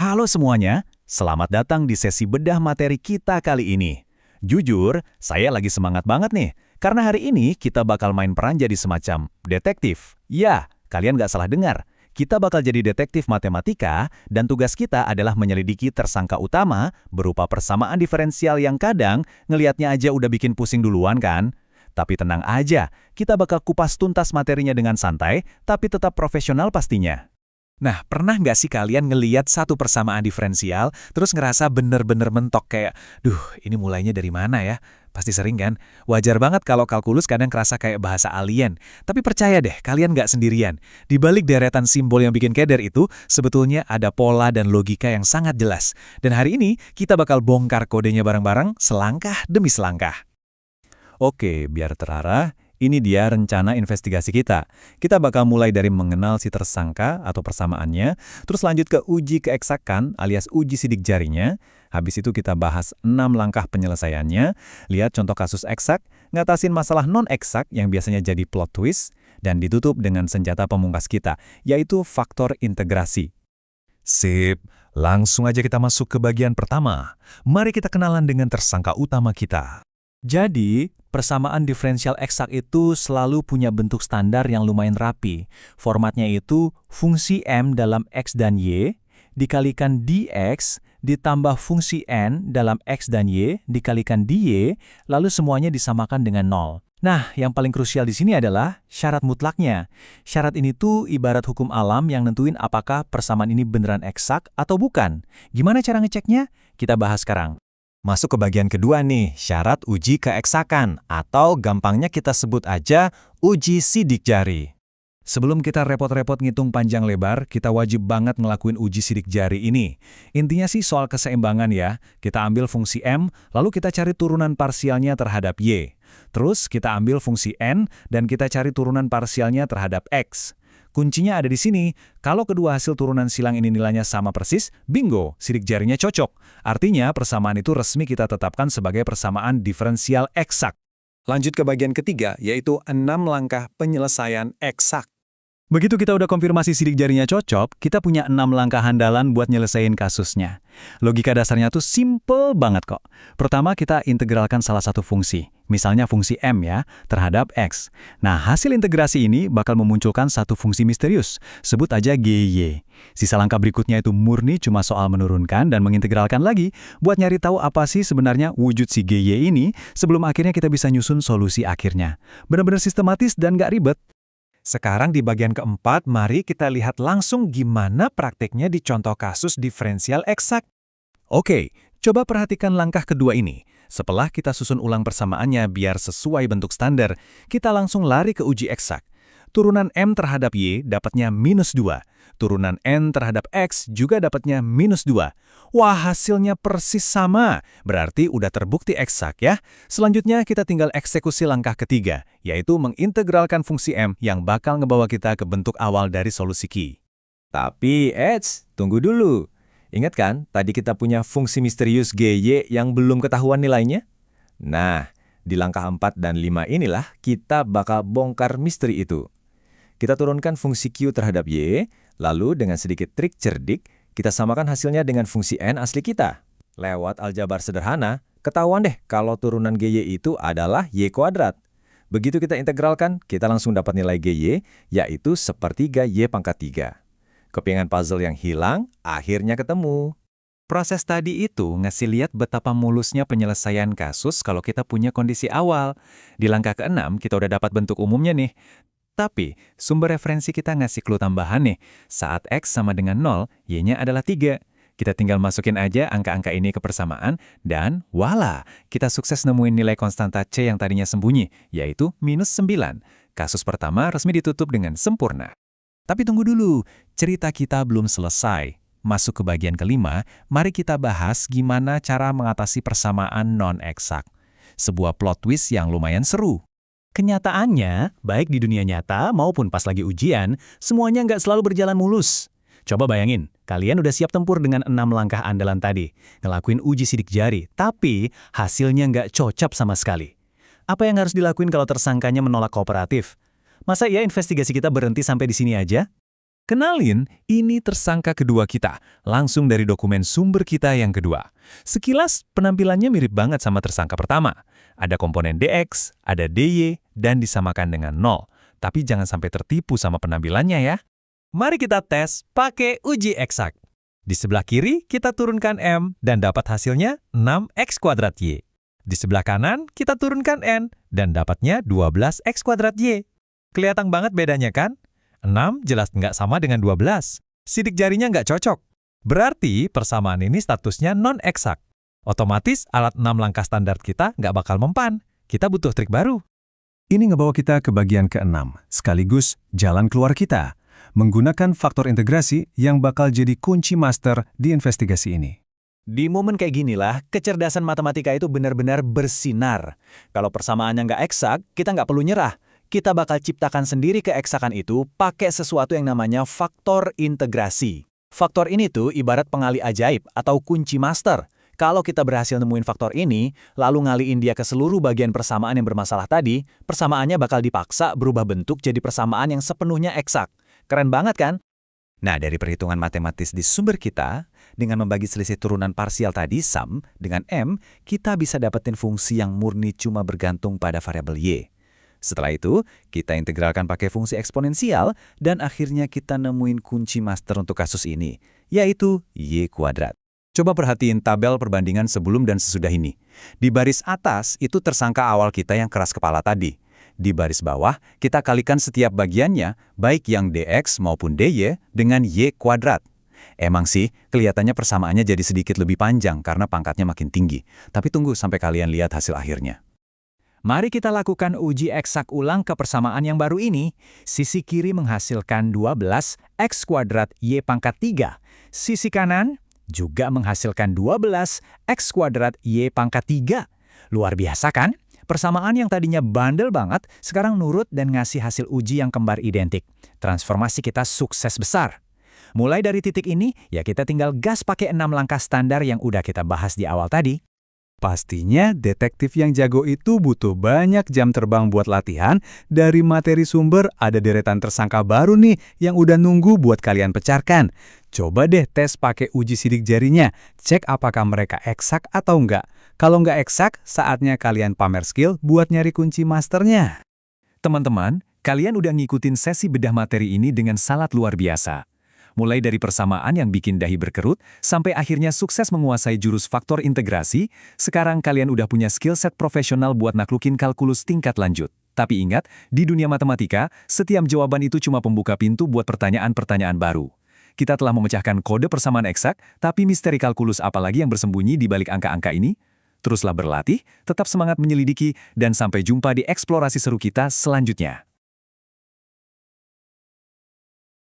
Halo semuanya, selamat datang di sesi bedah materi kita kali ini. Jujur, saya lagi semangat banget nih, karena hari ini kita bakal main peran jadi semacam detektif. Ya, kalian nggak salah dengar. Kita bakal jadi detektif matematika, dan tugas kita adalah menyelidiki tersangka utama berupa persamaan diferensial yang kadang ngelihatnya aja udah bikin pusing duluan kan? Tapi tenang aja, kita bakal kupas tuntas materinya dengan santai, tapi tetap profesional pastinya. Nah, pernah nggak sih kalian ngeliat satu persamaan diferensial, terus ngerasa bener-bener mentok kayak, duh, ini mulainya dari mana ya? Pasti sering kan? Wajar banget kalau kalkulus kadang kerasa kayak bahasa alien. Tapi percaya deh, kalian nggak sendirian. Di balik deretan simbol yang bikin keder itu, sebetulnya ada pola dan logika yang sangat jelas. Dan hari ini, kita bakal bongkar kodenya bareng-bareng, selangkah demi selangkah. Oke, biar terarah, ini dia rencana investigasi kita. Kita bakal mulai dari mengenal si tersangka atau persamaannya, terus lanjut ke uji keeksakan alias uji sidik jarinya. Habis itu kita bahas 6 langkah penyelesaiannya, lihat contoh kasus eksak, ngatasin masalah non-eksak yang biasanya jadi plot twist, dan ditutup dengan senjata pemungkas kita, yaitu faktor integrasi. Sip, langsung aja kita masuk ke bagian pertama. Mari kita kenalan dengan tersangka utama kita. Jadi, persamaan diferensial eksak itu selalu punya bentuk standar yang lumayan rapi. Formatnya itu fungsi M dalam X dan Y dikalikan dx ditambah fungsi N dalam X dan Y dikalikan dy, lalu semuanya disamakan dengan 0. Nah, yang paling krusial di sini adalah syarat mutlaknya. Syarat ini tuh ibarat hukum alam yang nentuin apakah persamaan ini beneran eksak atau bukan. Gimana cara ngeceknya? Kita bahas sekarang. Masuk ke bagian kedua nih, syarat uji keeksakan, atau gampangnya kita sebut aja uji sidik jari. Sebelum kita repot-repot ngitung panjang lebar, kita wajib banget ngelakuin uji sidik jari ini. Intinya sih soal keseimbangan ya, kita ambil fungsi M, lalu kita cari turunan parsialnya terhadap Y. Terus kita ambil fungsi N, dan kita cari turunan parsialnya terhadap X. Kuncinya ada di sini, kalau kedua hasil turunan silang ini nilainya sama persis, bingo, sidik jarinya cocok. Artinya persamaan itu resmi kita tetapkan sebagai persamaan diferensial eksak. Lanjut ke bagian ketiga, yaitu 6 langkah penyelesaian eksak. Begitu kita udah konfirmasi sidik jarinya cocok, kita punya 6 langkah handalan buat nyelesain kasusnya. Logika dasarnya tuh simple banget kok. Pertama, kita integralkan salah satu fungsi, misalnya fungsi M ya, terhadap X. Nah, hasil integrasi ini bakal memunculkan satu fungsi misterius, sebut aja GY. Sisa langkah berikutnya itu murni cuma soal menurunkan dan mengintegralkan lagi, buat nyari tahu apa sih sebenarnya wujud si GY ini, sebelum akhirnya kita bisa nyusun solusi akhirnya. Benar-benar sistematis dan nggak ribet. Sekarang di bagian keempat, mari kita lihat langsung gimana prakteknya di contoh kasus diferensial eksak. Oke, coba perhatikan langkah kedua ini. Setelah kita susun ulang persamaannya biar sesuai bentuk standar, kita langsung lari ke uji eksak. Turunan M terhadap Y dapatnya -2. Turunan N terhadap X juga dapatnya -2. Wah, hasilnya persis sama. Berarti udah terbukti eksak ya. Selanjutnya kita tinggal eksekusi langkah ketiga, yaitu mengintegralkan fungsi M yang bakal ngebawa kita ke bentuk awal dari solusi Q. Tapi, tunggu dulu. Ingat kan, tadi kita punya fungsi misterius GY yang belum ketahuan nilainya? Nah, di langkah 4 dan 5 inilah kita bakal bongkar misteri itu. Kita turunkan fungsi Q terhadap Y, lalu dengan sedikit trik cerdik, kita samakan hasilnya dengan fungsi N asli kita. Lewat aljabar sederhana, ketahuan deh kalau turunan GY itu adalah Y kuadrat. Begitu kita integralkan, kita langsung dapat nilai GY, yaitu sepertiga Y pangkat 3. Kepingan puzzle yang hilang, akhirnya ketemu. Proses tadi itu ngasih lihat betapa mulusnya penyelesaian kasus kalau kita punya kondisi awal. Di langkah ke-6, kita udah dapat bentuk umumnya nih. Tapi, sumber referensi kita ngasih clue tambahan nih. Saat X sama dengan 0, Y-nya adalah 3. Kita tinggal masukin aja angka-angka ini ke persamaan, dan voila, kita sukses nemuin nilai konstanta C yang tadinya sembunyi, yaitu -9. Kasus pertama resmi ditutup dengan sempurna. Tapi tunggu dulu, cerita kita belum selesai. Masuk ke bagian kelima, mari kita bahas gimana cara mengatasi persamaan non-eksak. Sebuah plot twist yang lumayan seru. Kenyataannya, baik di dunia nyata maupun pas lagi ujian, semuanya nggak selalu berjalan mulus. Coba bayangin, kalian udah siap tempur dengan 6 langkah andalan tadi, ngelakuin uji sidik jari, tapi hasilnya nggak cocok sama sekali. Apa yang harus dilakuin kalau tersangkanya menolak kooperatif? Masa iya investigasi kita berhenti sampai di sini aja? Kenalin, ini tersangka kedua kita, langsung dari dokumen sumber kita yang kedua. Sekilas, penampilannya mirip banget sama tersangka pertama. Ada komponen DX, ada DY, dan disamakan dengan 0. Tapi jangan sampai tertipu sama penampilannya ya. Mari kita tes pakai uji eksak. Di sebelah kiri, kita turunkan M dan dapat hasilnya 6x²Y. Di sebelah kanan, kita turunkan N dan dapatnya 12x²Y. Kelihatan banget bedanya kan? 6 jelas nggak sama dengan 12. Sidik jarinya nggak cocok. Berarti persamaan ini statusnya non-eksak. Otomatis alat 6 langkah standar kita nggak bakal mempan. Kita butuh trik baru. Ini ngebawa kita ke bagian ke-6, sekaligus jalan keluar kita, menggunakan faktor integrasi yang bakal jadi kunci master di investigasi ini. Di momen kayak ginilah, kecerdasan matematika itu benar-benar bersinar. Kalau persamaannya nggak eksak, kita nggak perlu nyerah. Kita bakal ciptakan sendiri keeksakan itu pakai sesuatu yang namanya faktor integrasi. Faktor ini tuh ibarat pengali ajaib atau kunci master. Kalau kita berhasil nemuin faktor ini, lalu ngaliin dia ke seluruh bagian persamaan yang bermasalah tadi, persamaannya bakal dipaksa berubah bentuk jadi persamaan yang sepenuhnya eksak. Keren banget kan? Nah, dari perhitungan matematis di sumber kita, dengan membagi selisih turunan parsial tadi, sum, dengan M, kita bisa dapetin fungsi yang murni cuma bergantung pada variabel Y. Setelah itu, kita integralkan pakai fungsi eksponensial, dan akhirnya kita nemuin kunci master untuk kasus ini, yaitu Y². Coba perhatiin tabel perbandingan sebelum dan sesudah ini. Di baris atas, itu tersangka awal kita yang keras kepala tadi. Di baris bawah, kita kalikan setiap bagiannya, baik yang DX maupun DY, dengan Y². Emang sih, kelihatannya persamaannya jadi sedikit lebih panjang karena pangkatnya makin tinggi. Tapi tunggu sampai kalian lihat hasil akhirnya. Mari kita lakukan uji eksak ulang ke persamaan yang baru ini. Sisi kiri menghasilkan 12x² Y². Sisi kanan juga menghasilkan 12x² Y². Luar biasa kan? Persamaan yang tadinya bandel banget, sekarang nurut dan ngasih hasil uji yang kembar identik. Transformasi kita sukses besar. Mulai dari titik ini, ya kita tinggal gas pakai 6 langkah standar yang udah kita bahas di awal tadi. Pastinya detektif yang jago itu butuh banyak jam terbang buat latihan. Dari materi sumber ada deretan tersangka baru nih yang udah nunggu buat kalian pecarkan. Coba deh tes pakai uji sidik jarinya, cek apakah mereka eksak atau enggak. Kalau enggak eksak, saatnya kalian pamer skill buat nyari kunci masternya. Teman-teman, kalian udah ngikutin sesi bedah materi ini dengan sangat luar biasa. Mulai dari persamaan yang bikin dahi berkerut, sampai akhirnya sukses menguasai jurus faktor integrasi, sekarang kalian udah punya skill set profesional buat naklukin kalkulus tingkat lanjut. Tapi ingat, di dunia matematika, setiap jawaban itu cuma pembuka pintu buat pertanyaan-pertanyaan baru. Kita telah memecahkan kode persamaan eksak, tapi misteri kalkulus apalagi yang bersembunyi di balik angka-angka ini? Teruslah berlatih, tetap semangat menyelidiki, dan sampai jumpa di eksplorasi seru kita selanjutnya.